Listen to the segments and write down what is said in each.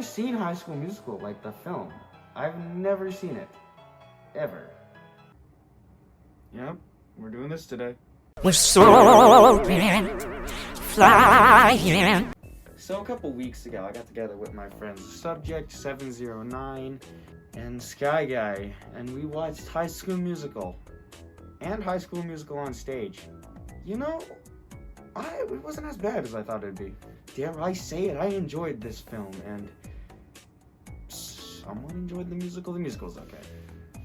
never seen High School Musical, like the film. I've never seen it. Ever. Yep, we're doing this today. We're soaring, flying. So a couple weeks ago, I got together with my friends Subject 709 and Sky Guy, and we watched High School Musical and High School Musical on Stage. You know, it wasn't as bad as I thought it'd be. Dare I say it, I enjoyed this film, and someone enjoyed the musical. The musical's okay.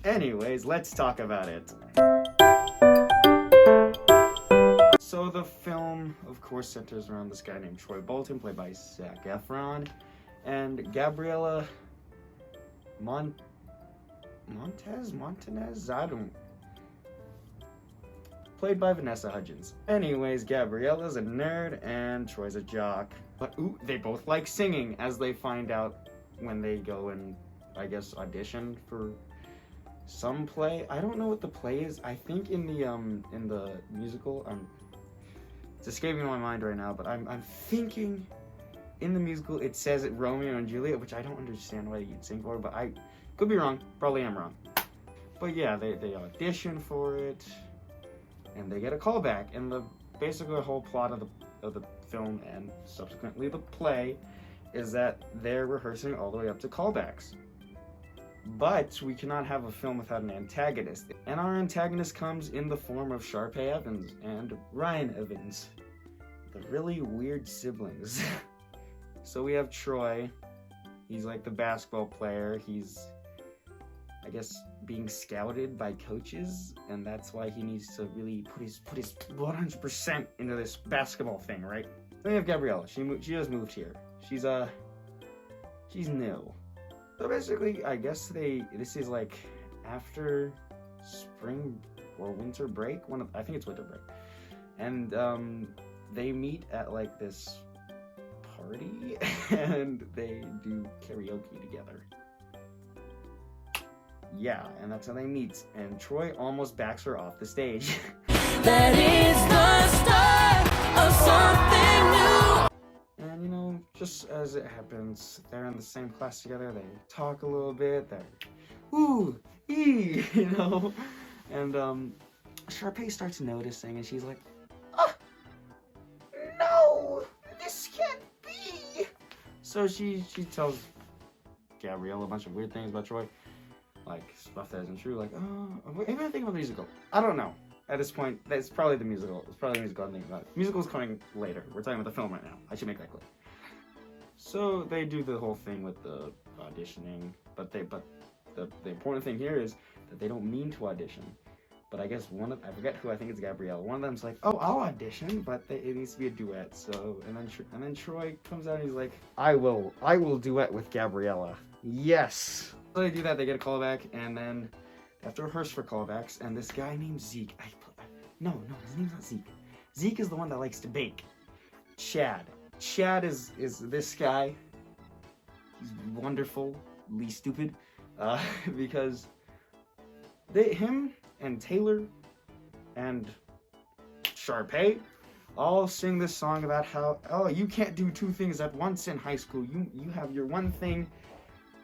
Anyways, let's talk about it. So the film, of course, centers around this guy named Troy Bolton, played by Zac Efron, and Gabriella Montanez, I don't... played by Vanessa Hudgens. Anyways, Gabriella's a nerd and Troy's a jock. But ooh, they both like singing, as they find out when they go and, I guess, audition for some play. I don't know what the play is. I think in the musical, it's escaping my mind right now, but I'm thinking in the musical it says it Romeo and Juliet, which I don't understand why you'd sing for, but I could be wrong. Probably am wrong. But yeah, they audition for it, and they get a callback, and basically the whole plot of the film and subsequently the play is that they're rehearsing all the way up to callbacks. But we cannot have a film without an antagonist, and our antagonist comes in the form of Sharpay Evans and Ryan Evans, the really weird siblings. So we have Troy. He's like the basketball player. He's, I guess, being scouted by coaches, and that's why he needs to really put his 100% into this basketball thing, right? Then we have Gabriella. She just moved here. She's new. So basically, I guess this is like after spring or winter break. I think it's winter break, and they meet at like this party, and they do karaoke together. Yeah, and that's how they meet. And Troy almost backs her off the stage. That is the start of something new. And you know, just as it happens, they're in the same class together. They talk a little bit. They're ooh, ee, you know. And Sharpay starts noticing, and she's like, no, this can't be. So she tells Gabrielle a bunch of weird things about Troy. Like, stuff that isn't true, like, maybe I think about the musical. I don't know. At this point, that's probably the musical. It's probably the musical I'm thinking about. The musical's coming later. We're talking about the film right now. I should make that clear. So, they do the whole thing with the auditioning, but the important thing here is that they don't mean to audition. But I guess I forget who, I think it's Gabrielle. One of them's like, oh, I'll audition, but it needs to be a duet, so, and then Troy comes out and he's like, I will duet with Gabriella. Yes! So they do that, they get a callback, and then they have to rehearse for callbacks, and this guy named Zeke, no, his name's not Zeke. Zeke is the one that likes to bake. Chad is this guy. He's wonderfully stupid, because him and Taylor and Sharpay all sing this song about how, oh, you can't do two things at once in high school. You have your one thing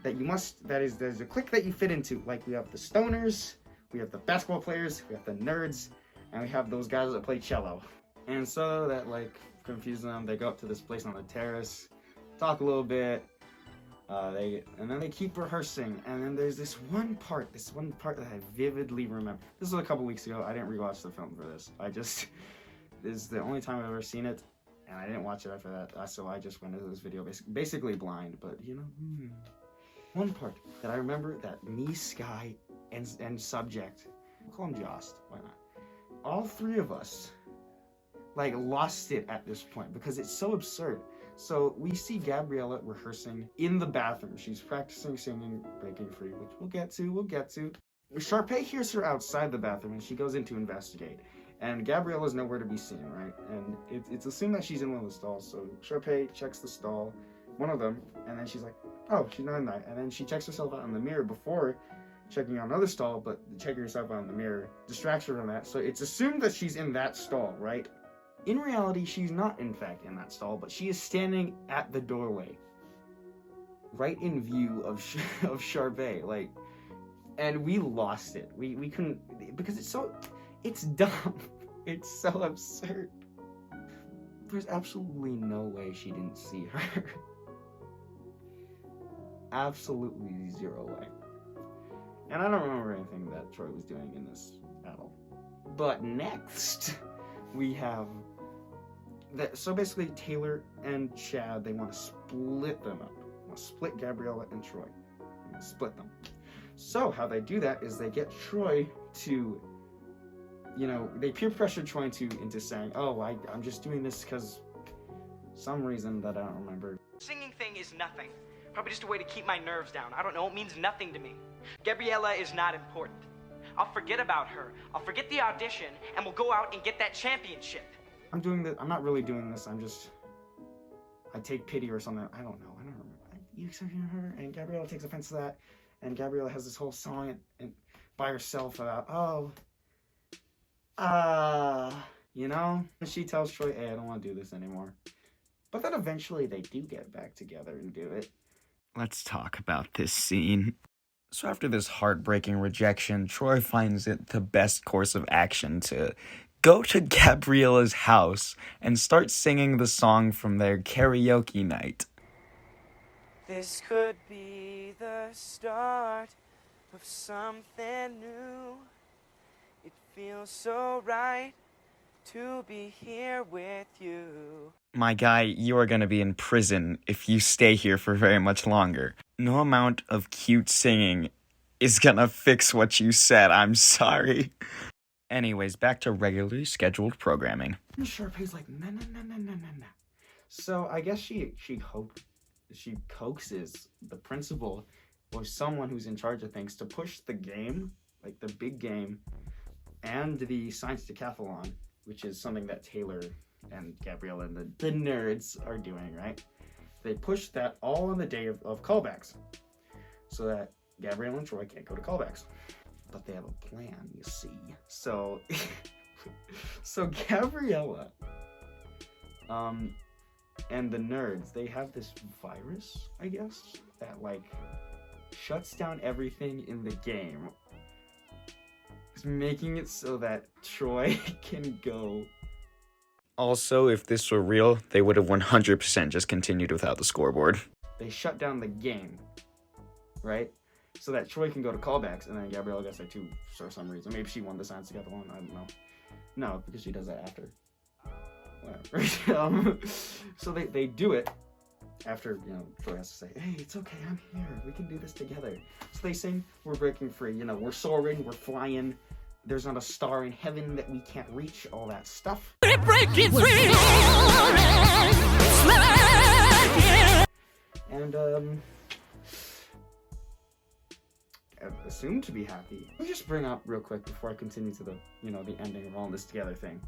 that you must, there's a clique that you fit into. Like, we have the stoners, we have the basketball players, we have the nerds, and we have those guys that play cello. And so that, like, confuses them. They go up to this place on the terrace, talk a little bit, and then they keep rehearsing. And then there's this one part that I vividly remember. This was a couple weeks ago. I didn't rewatch the film for this. This is the only time I've ever seen it, and I didn't watch it after that. So I just went into this video basically blind, but you know, one part that I remember that me, Sky, and Subject, we'll call him Jost, why not? All three of us, like, lost it at this point because it's so absurd. So we see Gabriella rehearsing in the bathroom. She's practicing singing Breaking Free, which we'll get to. Sharpay hears her outside the bathroom and she goes in to investigate. And Gabriella's nowhere to be seen, right? And it's assumed that she's in one of the stalls. So Sharpay checks the stall, one of them, and then she's like, oh, she's not in that. And then she checks herself out in the mirror before checking out another stall, but checking herself out in the mirror distracts her from that. So it's assumed that she's in that stall, right? In reality, she's not, in fact, in that stall, but she is standing at the doorway. right in view of of Sharpay, like, and we lost it. We couldn't, because it's dumb. It's so absurd. There's absolutely no way she didn't see her. Absolutely zero way. And I don't remember anything that Troy was doing in this at all. But next, we have that. So basically, Taylor and Chad, they want to split them up. They want to split Gabriella and Troy. They want to split them. So how they do that is they get Troy to, you know, they peer pressure Troy into saying, "Oh, I'm just doing this because some reason that I don't remember." Singing thing is nothing. Probably just a way to keep my nerves down. I don't know, it means nothing to me. Gabriella is not important. I'll forget about her. I'll forget the audition, and we'll go out and get that championship. I'm not really doing this. I take pity or something. I don't know. I don't remember. You accepting her, and Gabriella takes offense to that, and Gabriella has this whole song and by herself about, you know? And she tells Troy, "Hey, I don't want to do this anymore." But then eventually they do get back together and do it. Let's talk about this scene. So after this heartbreaking rejection, Troy finds it the best course of action to go to Gabriella's house and start singing the song from their karaoke night. This could be the start of something new. It feels so right to be here with you. My guy, you are gonna be in prison if you stay here for very much longer. No amount of cute singing is gonna fix what you said, I'm sorry. Anyways, back to regularly scheduled programming. And Sharpay's like, nah. So I guess she coaxes the principal or someone who's in charge of things to push the game, like the big game, and the science decathlon, which is something that Taylor and Gabriella and the nerds are doing, right? They push that all on the day of callbacks so that Gabriella and Troy can't go to callbacks. But they have a plan, you see. So Gabriella and the nerds, they have this virus, I guess, that like shuts down everything in the game. It's making it so that Troy can go. Also, if this were real, they would have 100% just continued without the scoreboard. They shut down the game, right? So that Troy can go to callbacks, and then Gabriella gets there too for some reason. Maybe she won the science decathlon, I don't know. No, because she does that after. Whatever. So they do it after, you know, Troy has to say, "Hey, it's okay, I'm here. We can do this together." So they sing, "We're breaking free." You know, we're soaring, we're flying. There's not a star in heaven that we can't reach, all that stuff. We're breaking free. And, assumed to be happy. Let me just bring up real quick before I continue to the, you know, the ending of all this together thing.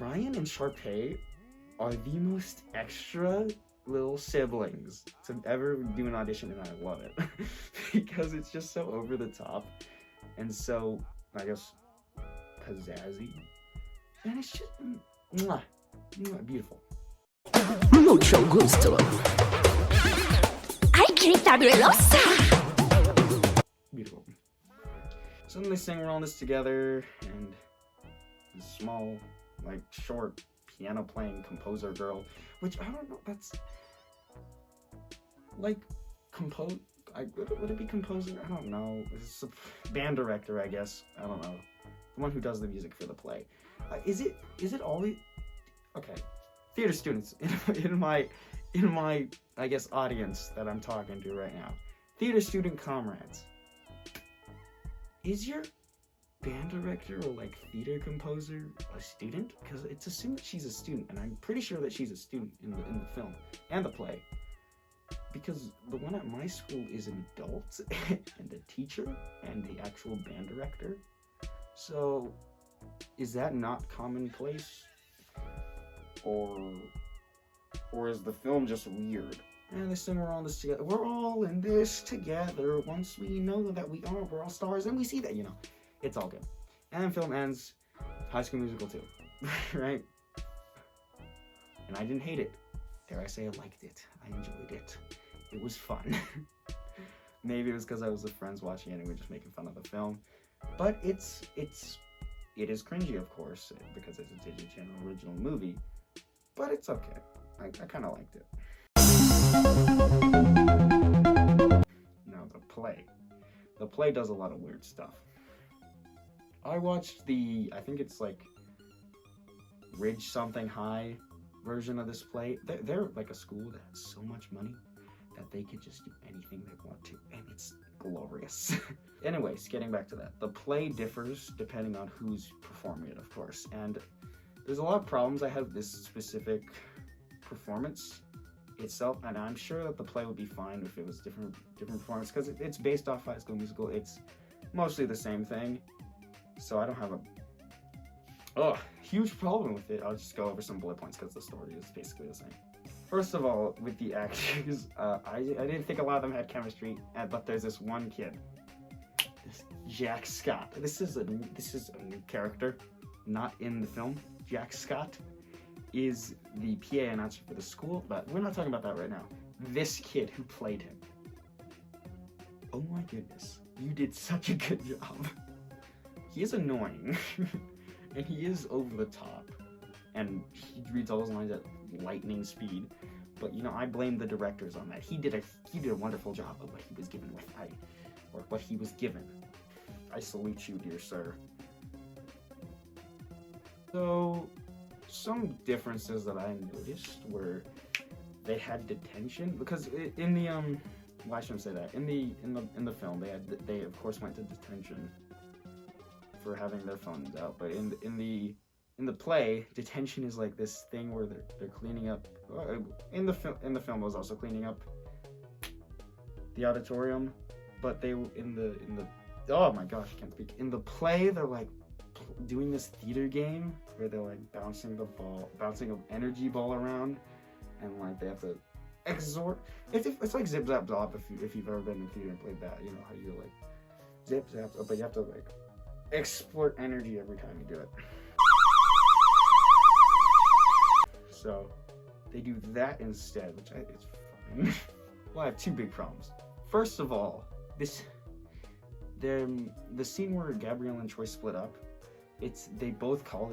Ryan and Sharpay are the most extra little siblings to ever do an audition, and I love it. Because it's just so over the top. And so, I guess, pizzazzy. And it's just, beautiful. Mucho gusto. Ay, qué fabulosa. Beautiful. So then they sing "We're All in This Together," and this small, like, short piano-playing composer girl, which I don't know, that's, like, would it be composer? I don't know. It's a band director, I guess. I don't know. The one who does the music for the play. Is it all the... Okay. Theater students in my, I guess, audience that I'm talking to right now. Theater student comrades. Is your band director or, like, theater composer a student? Because it's assumed that she's a student, and I'm pretty sure that she's a student in the film and the play. Because the one at my school is an adult and a teacher and the actual band director. So, is that not commonplace? Or is the film just weird? And they sing "We're all in this together." We're all in this together. Once we know that we're all stars, and we see that, you know, it's all good. And then film ends. High School Musical 2, right? And I didn't hate it. Dare I say I liked it. I enjoyed it. it was fun. Maybe it was because I was with friends watching it and we were just making fun of the film. But it is cringy, of course, because it's a Disney Channel original movie. But it's okay. I kind of liked it. Now the play. The play does a lot of weird stuff. I watched I think it's like Ridge Something High version of this play. They're like a school that has so much money that they could just do anything they want to, and it's glorious. Anyways, getting back to that. The play differs depending on who's performing it, of course, and there's a lot of problems I have with this specific performance itself, and I'm sure that the play would be fine if it was different performance, because it's based off High School Musical. It's mostly the same thing, so I don't have a huge problem with it. I'll just go over some bullet points because the story is basically the same. First of all, with the actors, I didn't think a lot of them had chemistry, but there's this one kid, this Jack Scott. This is a new character, not in the film. Jack Scott is the PA announcer for the school, but we're not talking about that right now. This kid who played him. Oh my goodness, you did such a good job. He is annoying, and he is over the top, and he reads all his lines at lightning speed. But you know, I blame the directors on that. He did a wonderful job of what he was given what he was given. I salute you, dear sir. So, some differences that I noticed were they had detention, because in the why shouldn't I say that? In the film, they of course went to detention for having their phones out, but in the play, detention is like this thing where they're cleaning up. In the film, was also cleaning up the auditorium, but they were in the oh my gosh, I can't speak. In the play, they're like doing this theater game where they're like bouncing an energy ball around, and like they have to exhort. It's like Zip Zap Zop if you've ever been in theater and played that. You know how you're like zip zap, but you have to like export energy every time you do it. So they do that instead, which is fine. Well, I have two big problems. First of all, the scene where Gabrielle and Troy split up, they both call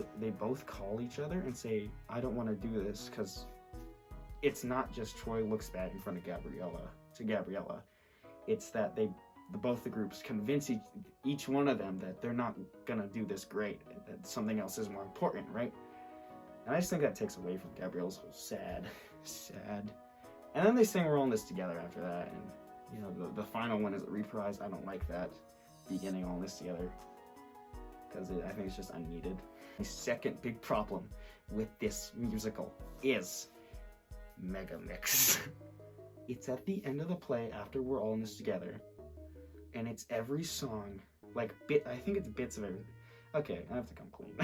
each other and say, "I don't want to do this," because it's not just Troy looks bad in front of Gabriella. It's that both the groups convince each one of them that they're not gonna do this great, that something else is more important, right? And I just think that takes away from Gabrielle's whole sad. And then they sing "We're All in This Together" after that, and you know the final one is a reprise. I don't like that beginning "All in This Together" because I think it's just unneeded. The second big problem with this musical is Megamix. It's at the end of the play after "We're All in This Together," and it's every song, like I think it's bits of everything. Okay, I have to come clean.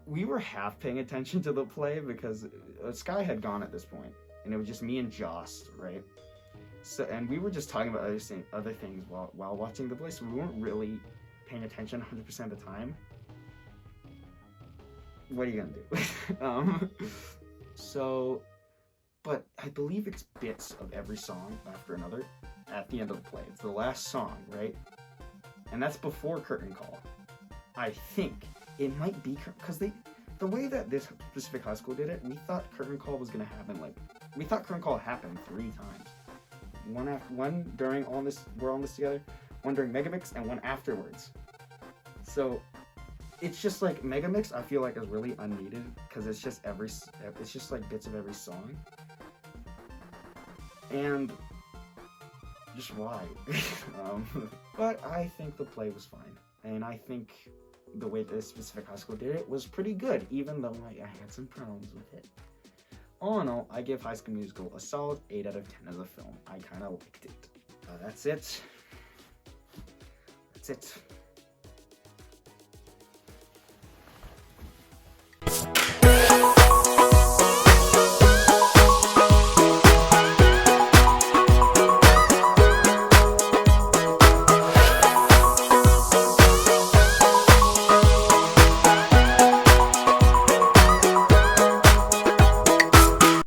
We were half paying attention to the play because Sky had gone at this point, and it was just me and Joss, right? So, and we were just talking about other things while watching the play, so we weren't really paying attention 100% of the time. What are you gonna do? But I believe it's bits of every song after another at the end of the play. It's the last song, right? And that's before Curtain Call. I think it might be because the way that this specific high school did it, we thought Curtain Call was gonna happen we thought Curtain Call happened 3 times. One during We're All in This Together, one during Megamix, and one afterwards. So it's just like Megamix, I feel like is really unneeded because it's just like bits of every song. And just why? But I think the play was fine, and I think the way this specific high school did it was pretty good, even though I had some problems with it. All in all, I give High School Musical a solid 8 out of 10 as a film. I kind of liked it. That's it.